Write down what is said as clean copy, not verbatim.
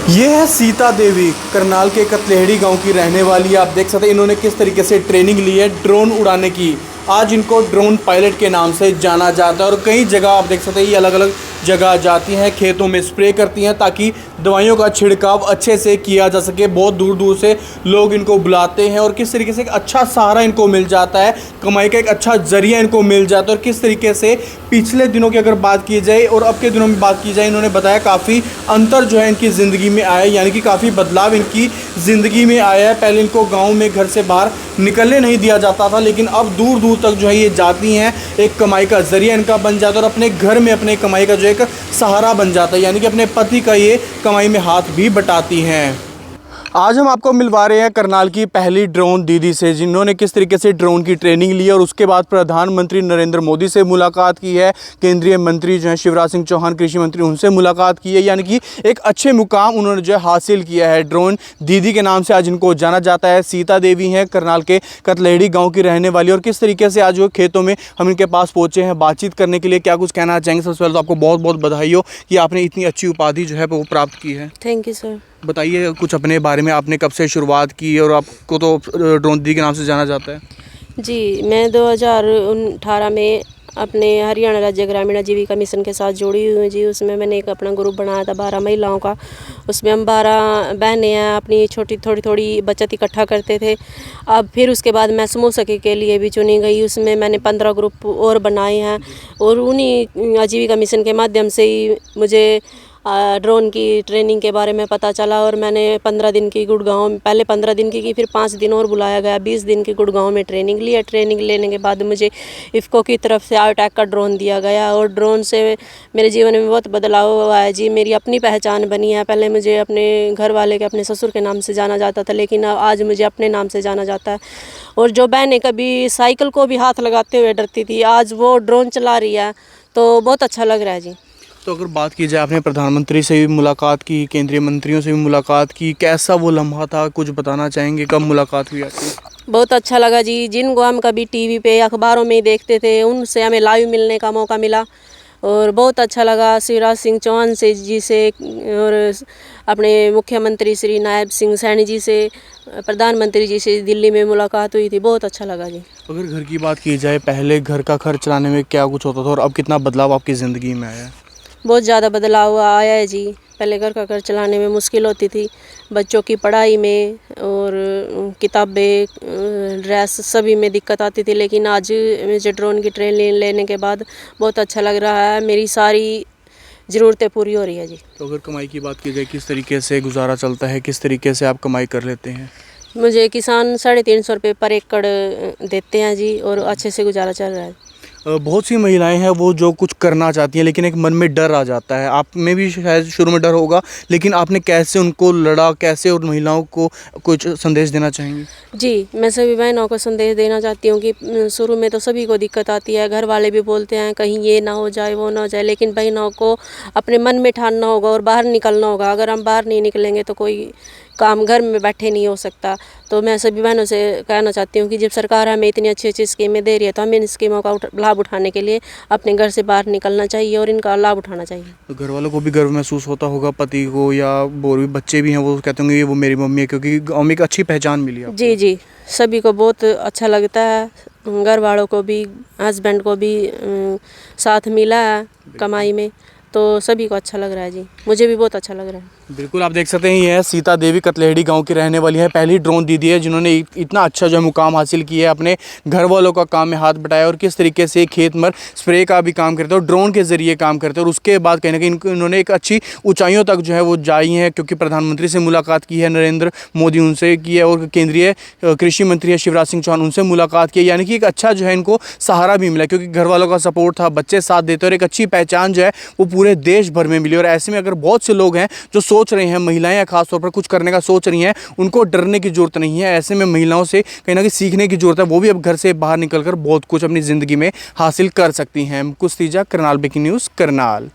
ये है सीता देवी, करनाल के कतलेहड़ी गांव की रहने वाली है। आप देख सकते हैं इन्होंने किस तरीके से ट्रेनिंग ली है ड्रोन उड़ाने की। आज इनको ड्रोन पायलट के नाम से जाना जाता है और कई जगह आप देख सकते हैं ये अलग अलग जगह जाती हैं, खेतों में स्प्रे करती हैं ताकि दवाइयों का छिड़काव अच्छे से किया जा सके। बहुत दूर दूर से लोग इनको बुलाते हैं और किस तरीके से एक अच्छा सहारा इनको मिल जाता है, कमाई का एक अच्छा जरिया इनको मिल जाता है। और किस तरीके से पिछले दिनों की अगर बात की जाए और अब के दिनों में बात की जाए, इन्होंने बताया काफ़ी अंतर जो है इनकी ज़िंदगी में आया, यानी कि काफ़ी बदलाव इनकी ज़िंदगी में आया है। पहले इनको गाँव में घर से बाहर निकलने नहीं दिया जाता था, लेकिन अब दूर दूर तक जो है ये जाती हैं, एक कमाई का जरिया इनका बन जाता है और अपने घर में अपने कमाई का जो एक सहारा बन जाता है, यानी कि अपने पति का ये कमाई में हाथ भी बटाती हैं। आज हम आपको मिलवा रहे हैं करनाल की पहली ड्रोन दीदी से, जिन्होंने किस तरीके से ड्रोन की ट्रेनिंग ली और उसके बाद प्रधानमंत्री नरेंद्र मोदी से मुलाकात की है। केंद्रीय मंत्री जो हैं शिवराज सिंह चौहान कृषि मंत्री, उनसे मुलाकात की है, यानी कि एक अच्छे मुकाम उन्होंने जो है हासिल किया है। ड्रोन दीदी के नाम से आज इनको जाना जाता है। सीता देवी हैं, करनाल के कतलेहड़ी गाँव की रहने वाली, और किस तरीके से आज वो खेतों में हम इनके पास पहुँचे हैं बातचीत करने के लिए। क्या कुछ कहना चाहेंगे? सबसे पहले तो आपको बहुत बहुत बधाई हो कि आपने इतनी अच्छी उपाधि जो है वो प्राप्त की है। Thank you sir. बताइए कुछ अपने बारे में, आपने कब से शुरुआत की और आपको तो ड्रोन दीदी के नाम से जाना जाता है। जी, मैं 2018 में अपने हरियाणा राज्य ग्रामीण आजीविका मिशन के साथ जुड़ी हुई हूँ जी। उसमें मैंने एक अपना ग्रुप बनाया था 12 महिलाओं का। उसमें हम 12 बहनें हैं, अपनी छोटी थोड़ी बचत इकट्ठा करते थे। अब फिर उसके बाद मैं समूह सखी के लिए भी चुनी गई। उसमें मैंने 15 ग्रुप और बनाए हैं और उन्हीं आजीविका मिशन के माध्यम से ही मुझे ड्रोन की ट्रेनिंग के बारे में पता चला और मैंने 15 दिन की गुड़गांव में, पहले 15 दिन की फिर 5 दिन और बुलाया गया, 20 दिन की गुड़गांव में ट्रेनिंग लिया। ट्रेनिंग लेने के बाद मुझे इफ़को की तरफ से आरटैक का ड्रोन दिया गया और ड्रोन से मेरे जीवन में बहुत बदलाव हुआ है जी। मेरी अपनी पहचान बनी है। पहले मुझे अपने घर वाले के, अपने ससुर के नाम से जाना जाता था, लेकिन आज मुझे अपने नाम से जाना जाता है। और जो बहनें कभी साइकिल को भी हाथ लगाते हुए डरती थी, आज वो ड्रोन चला रही है, तो बहुत अच्छा लग रहा है जी। तो अगर बात की जाए, आपने प्रधानमंत्री से भी मुलाकात की, केंद्रीय मंत्रियों से भी मुलाकात की, कैसा वो लम्हा था, कुछ बताना चाहेंगे? कब मुलाकात हुई आपकी? बहुत अच्छा लगा जी। जिनको हम कभी टीवी पे अखबारों में ही देखते थे, उनसे हमें लाइव मिलने का मौका मिला और बहुत अच्छा लगा। शिवराज सिंह चौहान जी से और अपने मुख्यमंत्री श्री नायब सिंह सैनी जी से, प्रधानमंत्री जी से दिल्ली में मुलाकात हुई थी। बहुत अच्छा लगा जी। अगर घर की बात की जाए, पहले घर का खर्च चलाने में क्या कुछ होता था और अब कितना बदलाव आपकी ज़िंदगी में आया है? बहुत ज़्यादा बदलाव आया है जी। पहले घर का खर्च चलाने में मुश्किल होती थी, बच्चों की पढ़ाई में और किताबें, ड्रेस सभी में दिक्कत आती थी, लेकिन आज मुझे ड्रोन की ट्रेनिंग लेने के बाद बहुत अच्छा लग रहा है। मेरी सारी ज़रूरतें पूरी हो रही है जी। तो अगर कमाई की बात की जाए, किस तरीके से गुजारा चलता है, किस तरीके से आप कमाई कर लेते हैं? मुझे किसान 350 रुपये पर एकड़ देते हैं जी और अच्छे से गुजारा चल रहा है। बहुत सी महिलाएं हैं वो जो कुछ करना चाहती हैं, लेकिन एक मन में डर आ जाता है। आप में भी शायद शुरू में डर होगा, लेकिन आपने कैसे उनको लड़ा, कैसे और महिलाओं को कुछ संदेश देना चाहेंगे? जी, मैं सभी बहनों को संदेश देना चाहती हूँ कि शुरू में तो सभी को दिक्कत आती है, घर वाले भी बोलते हैं कहीं ये ना हो जाए, वो ना हो जाए, लेकिन बहनों को अपने मन में ठानना होगा और बाहर निकलना होगा। अगर हम बाहर नहीं निकलेंगे तो कोई काम घर में बैठे नहीं हो सकता। तो मैं सभी बहनों से कहना चाहती हूँ कि जब सरकार हमें इतनी अच्छी अच्छी स्कीमें दे रही है, तो हमें इन स्कीमों का लाभ उठाने के लिए अपने घर से बाहर निकलना चाहिए और इनका लाभ उठाना चाहिए। तो घर वालों को भी गर्व महसूस होता होगा, पति को या और भी बच्चे भी हैं वो कहते होंगे ये वो मेरी मम्मी है, क्योंकि गाँव में एक अच्छी पहचान मिली है। जी जी, सभी को बहुत अच्छा लगता है, घर वालों को भी, हस्बैंड को भी साथ मिला है कमाई में, तो सभी को अच्छा लग रहा है जी। मुझे भी बहुत अच्छा लग रहा है। बिल्कुल, आप देख सकते हैं ये है सीता देवी, कतलेहड़ी गांव की रहने वाली है। पहली ड्रोन दीदी है जिन्होंने इतना अच्छा जो है मुकाम हासिल किया है, अपने घर वालों का काम में हाथ बटाया और किस तरीके से खेत में स्प्रे का भी काम करते हैं और ड्रोन के जरिए काम करते हैं। और उसके बाद कहीं ना कहीं इन्होंने एक अच्छी ऊंचाइयों तक जो है वो जाई हैं, क्योंकि प्रधानमंत्री से मुलाकात की है नरेंद्र मोदी, उनसे की है, और केंद्रीय कृषि मंत्री है शिवराज सिंह चौहान, उनसे मुलाकात की है। यानी कि एक अच्छा जो है इनको सहारा भी मिला, क्योंकि घर वालों का सपोर्ट था, बच्चे साथ देते और एक अच्छी पहचान जो है वो पूरे देश भर में मिली। और ऐसे में अगर बहुत से लोग हैं जो सोच रहे हैं, महिलाएं खास तौर पर कुछ करने का सोच रही हैं, उनको डरने की जरूरत नहीं है। ऐसे में महिलाओं से कहीं ना कहीं सीखने की जरूरत है, वो भी अब घर से बाहर निकलकर बहुत कुछ अपनी ज़िंदगी में हासिल कर सकती हैं। कुछ तीजा, करनाल ब्रेकिंग न्यूज़, करनाल।